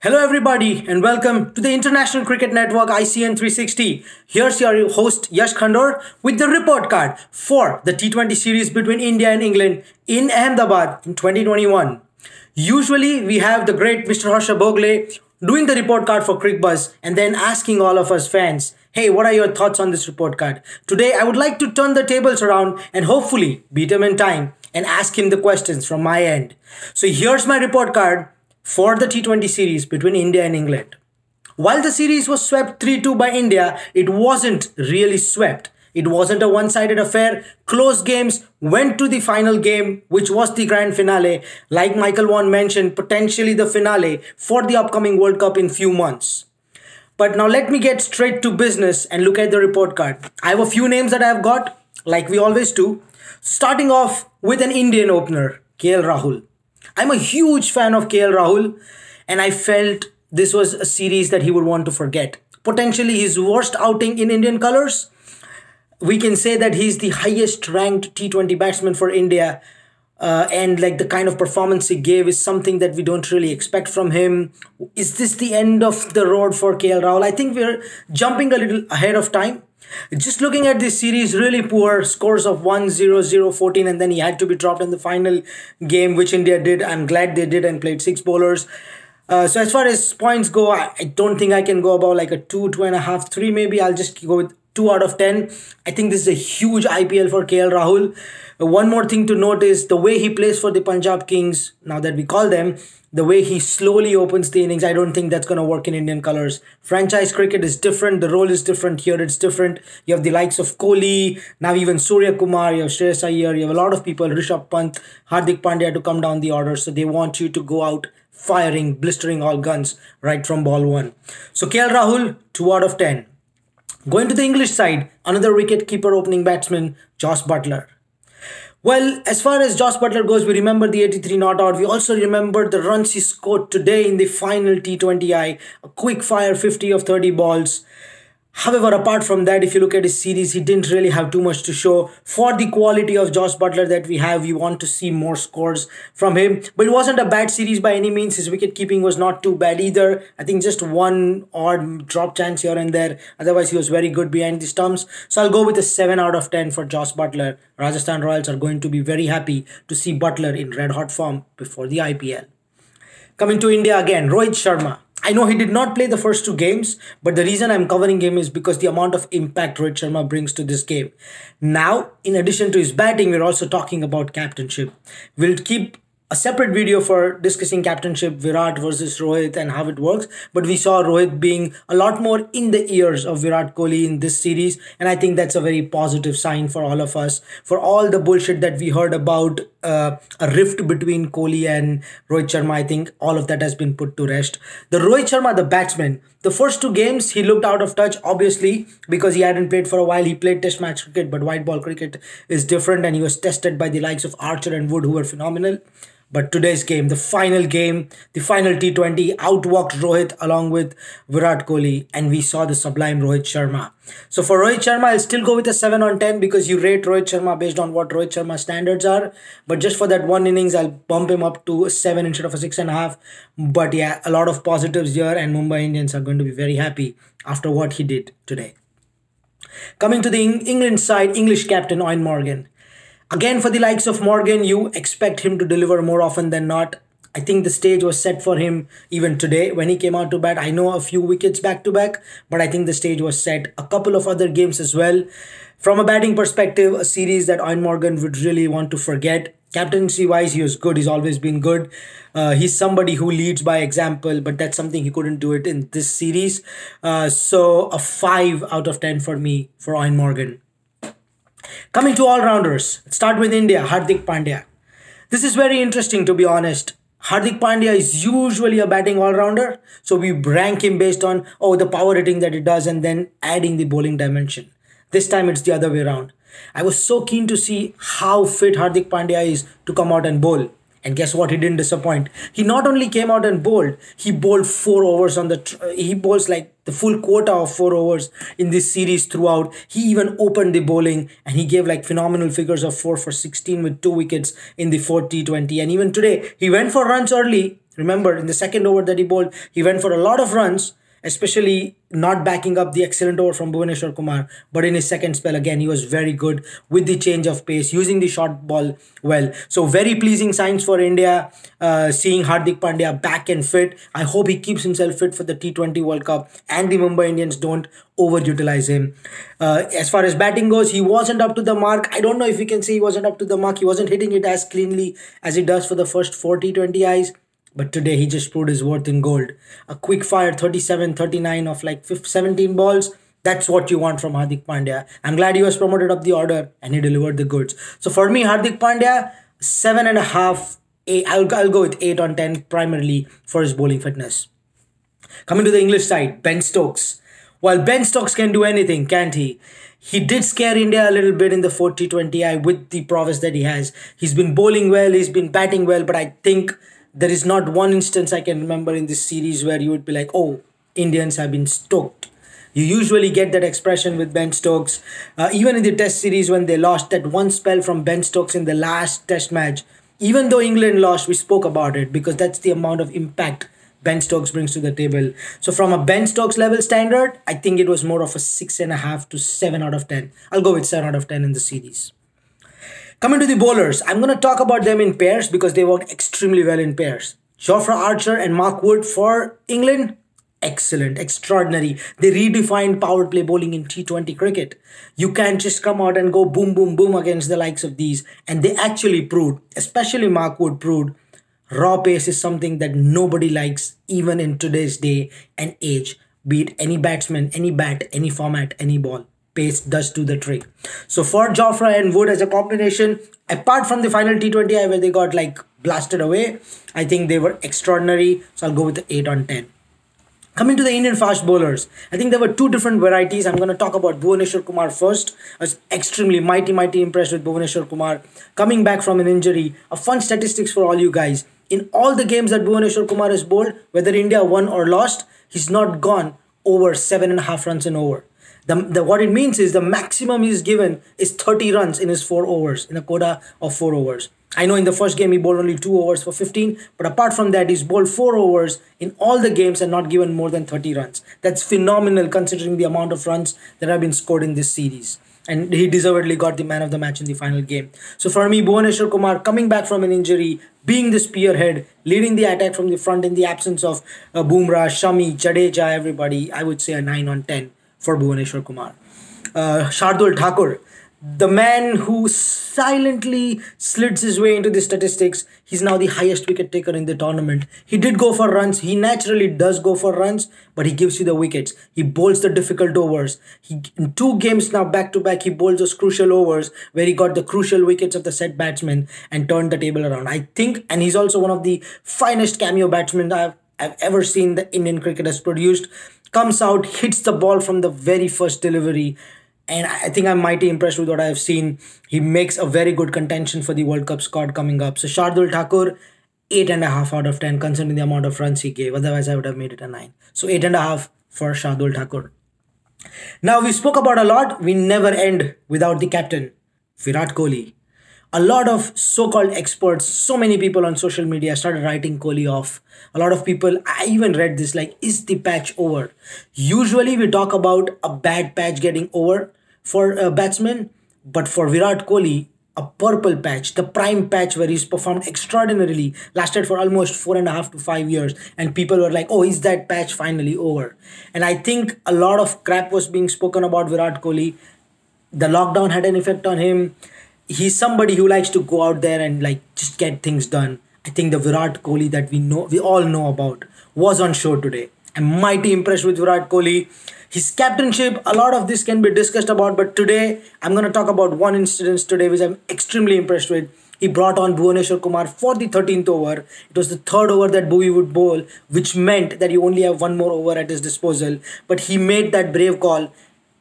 Hello, everybody, and welcome to the International Cricket Network ICN 360. Here's your host Yash Khandor with the report card for the T20 series between India and England in Ahmedabad in 2021. Usually, we have the great Mr. Harsha Bhogle doing the report card for Cricbuzz and then asking all of us fans, hey, what are your thoughts on this report card? Today, I would like to turn the tables around and hopefully beat him in time and ask him the questions from my end. So here's my report card for the T20 series between India and England. While the series was swept 3-2 by India, it wasn't really swept. It wasn't a one-sided affair. Close games went to the final game, which was the grand finale. Like Michael Vaughan mentioned, potentially the finale for the upcoming World Cup in few months. But now let me get straight to business and look at the report card. I have a few names that I've got, like we always do. Starting off with an Indian opener, KL Rahul. I'm a huge fan of KL Rahul, and I felt this was a series that he would want to forget. Potentially his worst outing in Indian colours. We can say that he's the highest ranked T20 batsman for India, and like the kind of performance he gave is something that we don't really expect from him. Is this the end of the road for KL Rahul? I think we're jumping a little ahead of time. Just looking at this series, really poor scores of 1-0, 14, and then he had to be dropped in the final game, which India did. I'm glad they did and played 6 bowlers. So as far as points go, I don't think I can go about like a 2, 2.5, 3 maybe. I'll just go with 2 out of 10. I think this is a huge IPL for KL Rahul. One more thing to note is the way he plays for the Punjab Kings, now that we call them, the way he slowly opens the innings. I don't think that's going to work in Indian colours. Franchise cricket is different. The role is different here. It's different. You have the likes of Kohli, now even Suryakumar, you have Shreyas Iyer, you have a lot of people, Rishabh Pant, Hardik Pandya to come down the order. So they want you to go out firing, blistering all guns right from ball 1. So KL Rahul, 2 out of 10. Going to the English side, another wicket-keeper opening batsman, Josh Butler. Well, as far as Josh Butler goes, we remember the 83 not out. We also remember the runs he scored today in the final T20I. A quick-fire 50 of 30 balls. However, apart from that, if you look at his series, he didn't really have too much to show. For the quality of Josh Butler that we have, we want to see more scores from him. But it wasn't a bad series by any means. His wicket-keeping was not too bad either. I think just one odd drop chance here and there. Otherwise, he was very good behind the stumps. So I'll go with a 7 out of 10 for Josh Butler. Rajasthan Royals are going to be very happy to see Butler in red-hot form before the IPL. Coming to India again, Rohit Sharma. I know he did not play the first 2 games, but the reason I'm covering him is because the amount of impact Rohit Sharma brings to this game. Now, in addition to his batting, we're also talking about captainship. We'll keep a separate video for discussing captainship, Virat versus Rohit and how it works. But we saw Rohit being a lot more in the ears of Virat Kohli in this series. And I think that's a very positive sign for all of us. For all the bullshit that we heard about a rift between Kohli and Rohit Sharma, I think all of that has been put to rest. The Rohit Sharma, the batsman, the first 2 games, he looked out of touch, obviously, because he hadn't played for a while. He played test match cricket, but white ball cricket is different. And he was tested by the likes of Archer and Wood, who were phenomenal. But today's game, the final T20, outwalked Rohit along with Virat Kohli, and we saw the sublime Rohit Sharma. So for Rohit Sharma, I'll still go with a 7 on 10 because you rate Rohit Sharma based on what Rohit Sharma standards are. But just for that one innings, I'll bump him up to a 7 instead of a 6.5. But yeah, a lot of positives here, and Mumbai Indians are going to be very happy after what he did today. Coming to the England side, English captain Eoin Morgan. Again, for the likes of Morgan, you expect him to deliver more often than not. I think the stage was set for him even today when he came out to bat. I know a few wickets back-to-back, but I think the stage was set. A couple of other games as well. From a batting perspective, a series that Eoin Morgan would really want to forget. Captaincy-wise, he was good. He's always been good. He's somebody who leads by example, but that's something he couldn't do it in this series. So a 5 out of 10 for me for Eoin Morgan. Coming to all-rounders, let's start with India, Hardik Pandya. This is very interesting, to be honest. Hardik Pandya is usually a batting all-rounder, so we rank him based on, the power hitting that he does and then adding the bowling dimension. This time it's the other way around. I was so keen to see how fit Hardik Pandya is to come out and bowl. And guess what? He didn't disappoint. He not only came out and bowled, he bowled 4 overs on he bowls like the full quota of 4 overs in this series throughout. He even opened the bowling and he gave like phenomenal figures of 4 for 16 with 2 wickets in the 4th T20. And even today, he went for runs early Remember, in the second over that he bowled, he went for a lot of runs, especially not backing up the excellent over from Bhuvaneshwar Kumar. But in his second spell, again, he was very good with the change of pace, using the short ball well. So very pleasing signs for India, seeing Hardik Pandya back and fit. I hope he keeps himself fit for the T20 World Cup and the Mumbai Indians don't overutilize him. As far as batting goes, he wasn't up to the mark. I don't know if we can say he wasn't up to the mark. He wasn't hitting it as cleanly as he does for the first 4 T20Is. But today he just proved his worth in gold. A quick fire 37, 39 of like 17 balls. That's what you want from Hardik Pandya. I'm glad he was promoted up the order and he delivered the goods. So for me, Hardik Pandya, 7.5. I'll go with 8 on 10 primarily for his bowling fitness. Coming to the English side, Ben Stokes. While Ben Stokes can do anything, can't he? He did scare India a little bit in the 4 T20I with the prowess that he has. He's been bowling well, he's been batting well, but I think there is not one instance I can remember in this series where you would be like, oh, Indians have been stoked. You usually get that expression with Ben Stokes. Even in the test series when they lost, that one spell from Ben Stokes in the last test match, even though England lost, we spoke about it because that's the amount of impact Ben Stokes brings to the table. So from a Ben Stokes level standard, I think it was more of a 6.5 to 7 out of 10. I'll go with 7 out of 10 in the series. Coming to the bowlers, I'm going to talk about them in pairs because they worked extremely well in pairs. Jofra Archer and Mark Wood for England, excellent, extraordinary. They redefined power play bowling in T20 cricket. You can't just come out and go boom, boom, boom against the likes of these. And they actually proved, especially Mark Wood proved, raw pace is something that nobody likes even in today's day and age. Be it any batsman, any bat, any format, any ball. Pace does do the trick. So for Jofra and Wood as a combination, apart from the final T20I where they got like blasted away, I think they were extraordinary. So I'll go with the 8 on 10. Coming to the Indian fast bowlers, I think there were two different varieties. I'm going to talk about Bhuvaneshwar Kumar first. I was extremely mighty impressed with Bhuvaneshwar Kumar coming back from an injury. A fun statistics for all you guys. In all the games that Bhuvaneshwar Kumar has bowled, whether India won or lost, he's not gone over 7.5 runs and over. What it means is the maximum he's given is 30 runs in his 4 overs, in a quota of 4 overs. I know in the first game he bowled only 2 overs for 15, but apart from that, he's bowled 4 overs in all the games and not given more than 30 runs. That's phenomenal considering the amount of runs that have been scored in this series. And he deservedly got the man of the match in the final game. So for me, Bhuvaneshwar Kumar coming back from an injury, being the spearhead, leading the attack from the front in the absence of Bumrah, Shami, Jadeja, everybody, I would say a 9 on 10. For Bhuvaneshwar Kumar. Shardul Thakur, the man who silently slits his way into the statistics. He's now the highest wicket taker in the tournament. He did go for runs. He naturally does go for runs, but he gives you the wickets. He bowls the difficult overs. In 2 games now back to back, he bowls those crucial overs where he got the crucial wickets of the set batsmen and turned the table around. I think, and he's also one of the finest cameo batsmen I've ever seen the Indian cricket has produced. Comes out, hits the ball from the very first delivery. And I think I'm mighty impressed with what I have seen. He makes a very good contention for the World Cup squad coming up. So Shardul Thakur, 8.5 out of 10 considering the amount of runs he gave. Otherwise, I would have made it a 9. So 8.5 for Shardul Thakur. Now, we spoke about a lot. We never end without the captain, Virat Kohli. A lot of so-called experts, so many people on social media started writing Kohli off. A lot of people, I even read this, like, is the patch over? Usually we talk about a bad patch getting over for a batsman, but for Virat Kohli, a purple patch, the prime patch where he's performed extraordinarily, lasted for almost 4.5 to 5 years, and people were like, oh, is that patch finally over? And I think a lot of crap was being spoken about Virat Kohli. The lockdown had an effect on him. He's somebody who likes to go out there and like just get things done. I think the Virat Kohli that we all know about was on show today. I'm mighty impressed with Virat Kohli. His captainship, a lot of this can be discussed about, but today I'm going to talk about one incident today which I'm extremely impressed with. He brought on Bhuvaneshwar Kumar for the 13th over. It was the 3rd over that Bhuvi would bowl, which meant that he only have 1 more over at his disposal. But he made that brave call.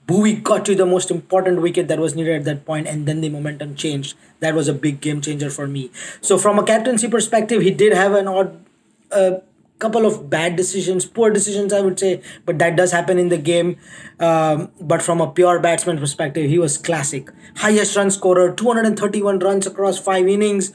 Bhuvi got to the most important wicket that was needed at that point, and then the momentum changed. That was a big game changer for me. So from a captaincy perspective, he did have an odd couple of bad decisions, poor decisions I would say, but that does happen in the game. But from a pure batsman perspective, he was classic. Highest run scorer, 231 runs across 5 innings.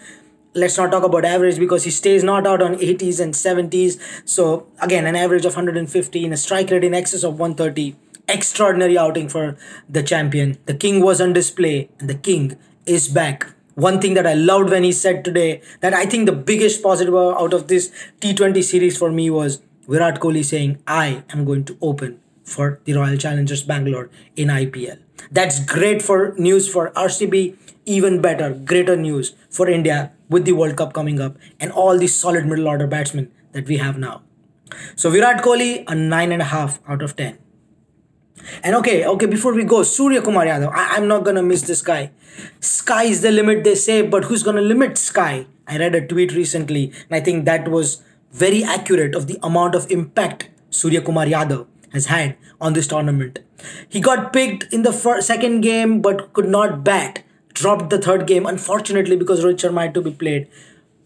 let's not talk about average because he stays not out on 80s and 70s. So again, an average of 115, a strike rate in excess of 130. Extraordinary outing for the champion. The king was on display and the king is back. One thing that I loved when he said today, that I think the biggest positive out of this T20 series for me was Virat Kohli saying, I am going to open for the Royal Challengers Bangalore in IPL. That's great for news for RCB, even better, greater news for India with the World Cup coming up and all these solid middle order batsmen that we have now. So Virat Kohli, a 9.5 out of 10. And okay, before we go, Suryakumar Yadav, I'm not gonna miss this guy. Sky is the limit, they say, but who's gonna limit sky? I read a tweet recently, and I think that was very accurate of the amount of impact Suryakumar Yadav has had on this tournament. He got picked in the second game, but could not bat. Dropped the third game, unfortunately, because Rohit Sharma had to be played.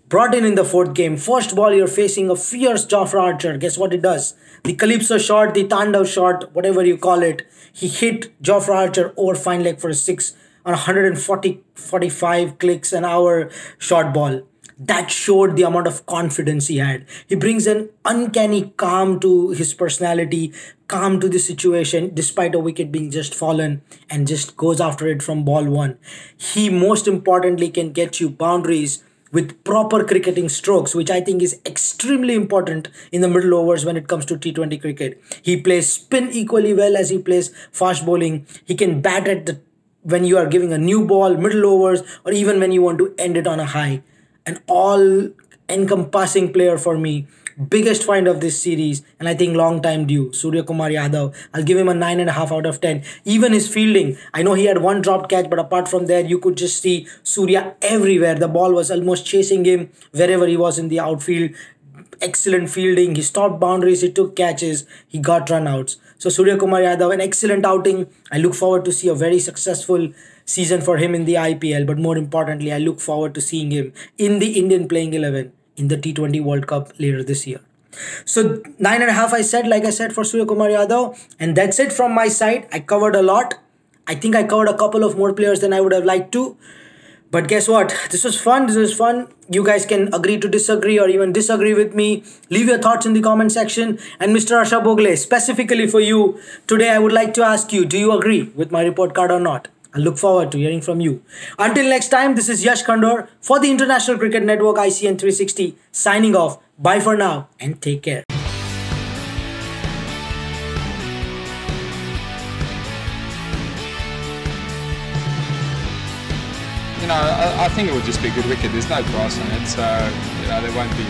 Brought in the fourth game. First ball, you're facing a fierce Jofra archer. Guess what it does? The Calypso shot, the Tandav shot, whatever you call it. He hit Jofra archer over fine leg for a 6 on 145 clicks an hour short ball. That showed the amount of confidence he had. He brings an uncanny calm to his personality, calm to the situation, despite a wicket being just fallen, and just goes after it from ball one. He most importantly can get you boundaries with proper cricketing strokes, which I think is extremely important in the middle overs when it comes to T20 cricket. He plays spin equally well as he plays fast bowling. He can bat at the when you are giving a new ball, middle overs, or even when you want to end it on a high. An all-encompassing player for me. Biggest find of this series, and I think long time due. Suryakumar Yadav. I'll give him a 9.5 out of 10. Even his fielding. I know he had one dropped catch, but apart from that, you could just see Surya everywhere. The ball was almost chasing him wherever he was in the outfield. Excellent fielding. He stopped boundaries. He took catches. He got runouts. So Suryakumar Yadav, an excellent outing. I look forward to see a very successful season for him in the IPL. But more importantly, I look forward to seeing him in the Indian playing 11 in the T20 World Cup later this year. So 9.5 I said, like I said, for Suryakumar Yadav. And that's it from my side. I covered a lot. I think I covered a couple of more players than I would have liked to. But guess what? This was fun. You guys can agree to disagree or even disagree with me. Leave your thoughts in the comment section. And Mr. Harsha Bhogle, specifically for you, today I would like to ask you, do you agree with my report card or not? I look forward to hearing from you. Until next time, this is Yash Khandor for the International Cricket Network ICN 360 signing off. Bye for now and take care. I think it would just be a good wicket. There's no grass on it, so there won't be